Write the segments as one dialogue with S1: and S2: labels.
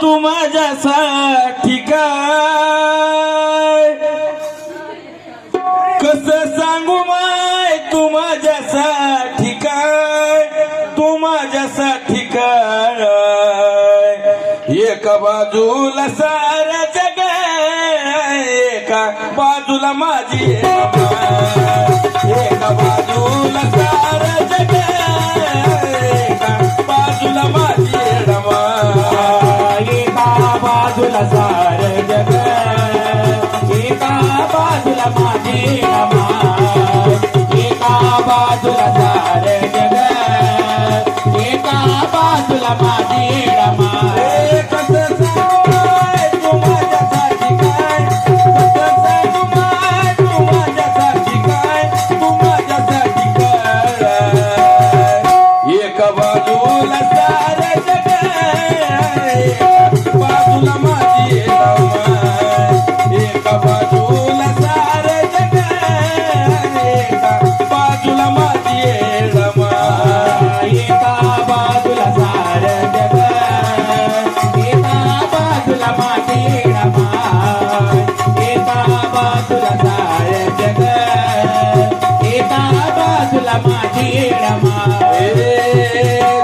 S1: तू माझ्यासाठी काय कसं सांगू माय तू माझ्यासाठी काय तू माझ्यासाठी काय एका बाजूला सारा जग एका बाजूला माझी एका बाजूला सारा जग एका बाजूला माझी
S2: एका बाजूला सार जग एका बाजूला माझी रमा एका बाजूला सार जग एका बाजूला माझी रमा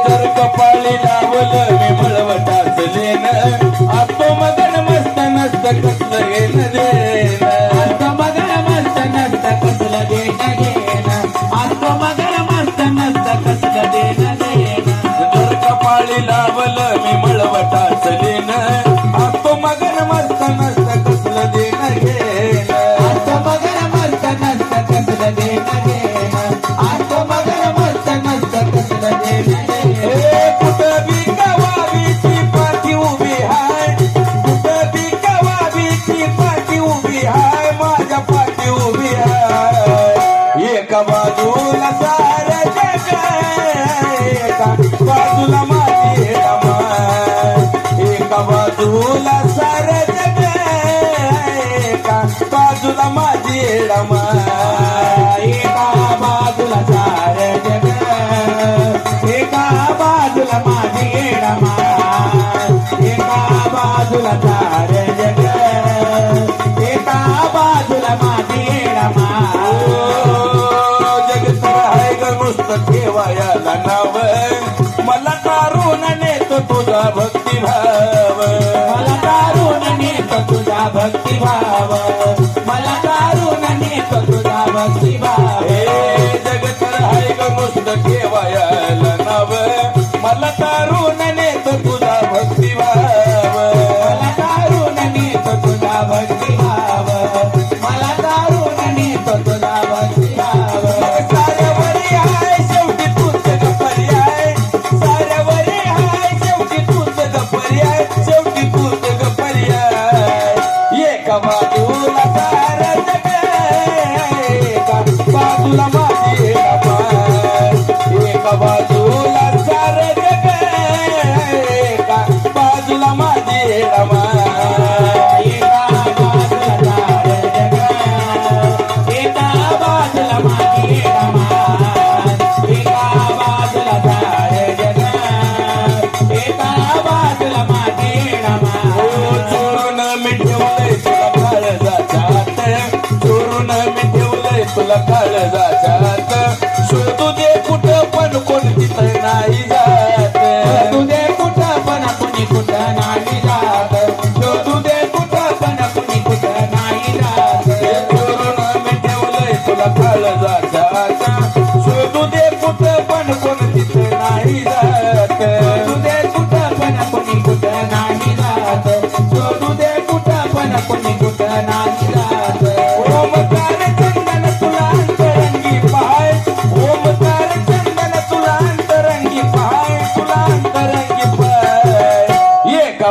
S1: जर कपाळी लावलं मी मळवटाच लेन आतो मगन मस्त नसत कसलं घेण देण
S2: आतो मगन मस्त नसत कसलं देण घेण आतो मगन मस्त नसत कसलं देण देण
S1: जर कपाळी लावलं मी मळवटाच लेन आतो मगन मस्त नसत कसलं देण घेण
S2: आतो मगन मस्त नसत कसलं देण घेण आतो मगन मस्त नसत कसलं देण
S1: कुठं बी कवाबीची पाठी उभी हाय कुठं बी कवाबीची पाठी उभी हाय माझ्या पाठी उभी हाय एका बाजूला सारं जग एका बाजूला माझी रमा एका बाजूला सारं जग एका बाजूला माझी रमा
S2: एका बाजूला सार जग एका बाजूला माझी रमा एका बाजूला सार जग एका बाजूला माझी रमा
S1: जग तर आहे ग नुसतं ठेवायला नाव मला तारून नेतो तुझा भक्तिभाव
S2: मला तारून नेतो तुझा भक्तिभाव मला तारून नेतो तुझा भक्तिभाव
S1: हे जग तर आहे ग नुसतं ठेवायला नाव मला तारून नेतो तुझा भक्तिभाव
S2: मला तारून नेतो तुझा भक्तिभाव मला तारून नेतो तुझा भक्तिभाव
S1: साऱ्यावरी आहे शेवटी तूच ग पर्याय साऱ्यावरी आहे शेवटी तूच ग पर्याय शेवटी तूच ग पर्याय एका बाजूला सारा जग एका बाजूला माझी रमा एका बाजूला सारं जग एका बाजूला माझी रमा
S2: एका बाजूला सार जग एका बाजूला माझी रमा एका बाजूला सार जग एका बाजूला माझी रमा
S1: चोरून मी ठेवलंय तुला काळजाच्या हात चोरून मी ठेवलंय तुला काळजाच्या हात शोधू दे कुठं पण कोण तिथं नाही जात
S2: शोधू दे कुठं पण कुणी कुठं नाही जात शोधू दे कुठं पण कुणी कुठं नाही जात
S1: चोरून मी ठेवलंय तुला काळजाच्या हात शोधू दे कुठं पण कोण तिथं नाही जात
S2: शोधू दे कुठं पण कुणी कुठं नाही जात शोधू दे कुठं पण कुणी कुठं नाही जात
S1: ओमकार चंदन तुला अंतरंगी पाय ओमकार चंदन तुला अंतरंगी पाय तुला अंतरंगी पाय एका